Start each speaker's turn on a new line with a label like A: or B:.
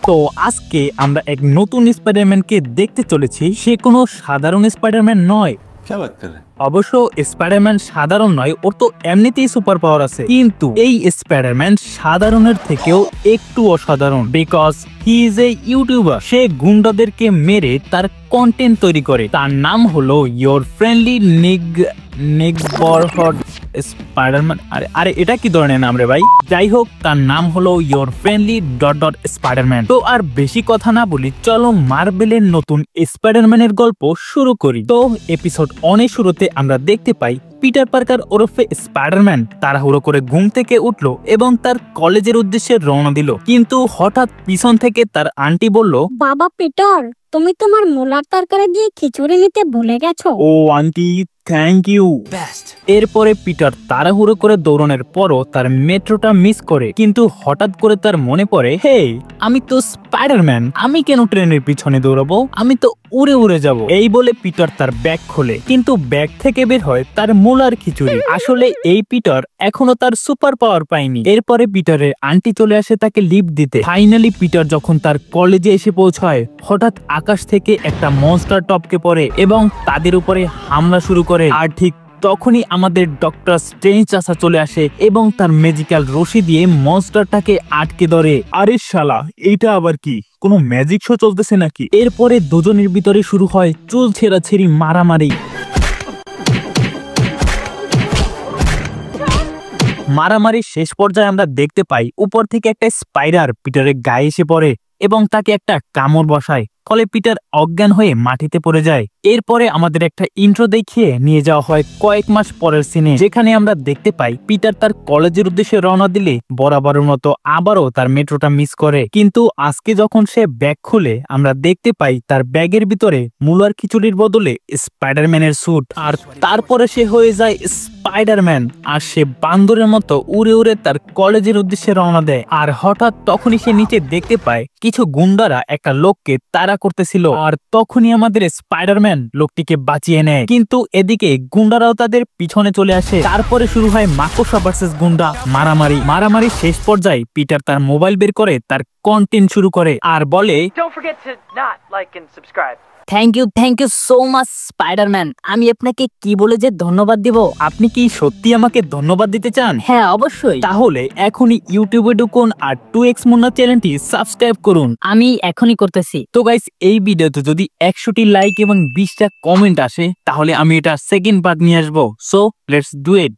A: তো আজকে আমরা এক নতুন স্পাইডারম্যানকে দেখতে চলেছি। সে কোনো সাধারণ স্পাইডারম্যান নয়। অবশ্য স্পাইডারম্যান সাধারণ নয়, ওর তো এমনিতেই সুপার পাওয়ার আছে, কিন্তু এই স্পাইডারম্যান সাধারণের থেকেও একটু অসাধারণ। Because he is a YouTuber. সে গুন্ডাদেরকে মেরে তার কন্টেন্ট তৈরি করে। তার নাম হলো ইয়োর ফ্রেন্ডলি নিগবরহড স্পাইডারম্যান। আরে এটা কি ধরনের নাম রে ভাই? যাই হোক, তার নাম হলো ইয়োর ফ্রেন্ডলি স্পাইডারম্যান। তো আর বেশি কথা না বলি, চলো মার্বেলের নতুন স্পাইডারম্যানের গল্প শুরু করি। তো এপিসোড অনেক শুরুতে আমরা দেখতে পাই পিটার পার্কার ওরফে স্পাইডারম্যান তাড়াহুড়ো করে ঘুম থেকে উঠলো এবং তার কলেজের উদ্দেশ্যে রওনা দিল। কিন্তু হঠাৎ পিছন থেকে তার আন্টি বলল,
B: বাবা পিটার, তুমি তোমার মোলার তরকারি দিয়ে খিচুড়ি নিতে ভুলে গেছো।
A: ও আন্টি, থ্যাংক ইউ। এরপরে পিটার তাড়াহুড়ো করে দৌড়ানোর পরও তার মেট্রোটা মিস করে। কিন্তু হঠাৎ করে তার মনে পড়ে, হে আমি তো স্পাইডারম্যান, আমি কেন ট্রেনের পিছনে দৌড়াবো? আমি তো উড়ে উড়ে যাব। এই বলে পিটার তার ব্যাগ খোলে, কিন্তু ব্যাগ থেকে বের হয় তার মোলার খিচুড়ি। আসলে এই পিটার এখনো তার সুপার পাওয়ার পায়নি। এরপরে পিটারের আন্টি চলে আসে তাকে লিফট দিতে। ফাইনালি পিটার যখন তার কলেজে এসে পৌঁছায়, হঠাৎ আকাশ থেকে একটা মনস্টার টপকে পড়ে এবং তাদের উপরে হামলা শুরু করে। আর ঠিক তখনই আমাদের ডক্টর স্ট্রেঞ্জ চাচা চলে আসে এবং তার ম্যাজিক্যাল রশি দিয়ে মনস্টারটাকে আটকে ধরে। আরে শালা, এইটা আবার কি? কোনো ম্যাজিক শো চলতেছে নাকি? এরপরে দুজনের ভিতরে শুরু হয় চুল ছেঁড়াছেড়ি, মারামারি শেষ পর্যায়ে আমরা দেখতে পাই উপর থেকে একটা স্পাইডার পিটারের গায়ে এসে পড়ে এবং তাকে একটা কামড় বসায়। ফলে পিটার অজ্ঞান হয়ে মাটিতে পড়ে যায়। এরপরে আমাদের একটা ইন্ট্রো দেখিয়ে নিয়ে যাওয়া হয় কয়েক মাস পরের সিনে, যেখানে আমরা দেখতে পাই পিটার তার কলেজের উদ্দেশ্যে রওনা দিলে বরাবরের মতো আবারও তার মেট্রোটা মিস করে। কিন্তু আজকে যখন সে ব্যাগ খুলে, আমরা দেখতে পাই তার ব্যাগের ভিতরে মুলার খিচুড়ির বদলে স্পাইডারম্যানের স্যুট। আর তারপরে সে হয়ে যায় স্পাইডারম্যান, আর সে বান্দরের মতো উড়ে উড়ে তার কলেজের উদ্দেশ্যে রওনা দেয়। আর হঠাৎ তখনই সে নিচে দেখতে পায় কিছু গুন্ডারা একটা লোককে তাড়া করতেছিল। আর তখনই আমাদের স্পাইডারম্যান লোকটিকে বাঁচিয়ে নেয়। কিন্তু এদিকে গুন্ডারাও তাদের পিছনে চলে আসে। তারপরে শুরু হয় মাকড়সা ভার্সেস গুন্ডা মারামারি শেষ পর্যায়ে পিটার তার মোবাইল বের করে তার কন্টেন্ট শুরু করে আর বলে,
B: thank you so much Spiderman. আমি আপনাকে কি বলে যে ধন্যবাদ দিব?
A: আপনি কি সত্যি আমাকে ধন্যবাদ দিতে চান?
B: হ্যাঁ, অবশ্যই।
A: তাহলে এখনই ইউটিউবে ঢুকুন আর 2x মুন্না চ্যানেলটি সাবস্ক্রাইব করুন।
B: আমি এখনই করতেছি।
A: তো গাইস, এই ভিডিওতে যদি 100টি লাইক এবং 20টা কমেন্ট আসে, তাহলে আমি এটা সেকেন্ড পার্ট নিয়ে আসবো। So let's do it.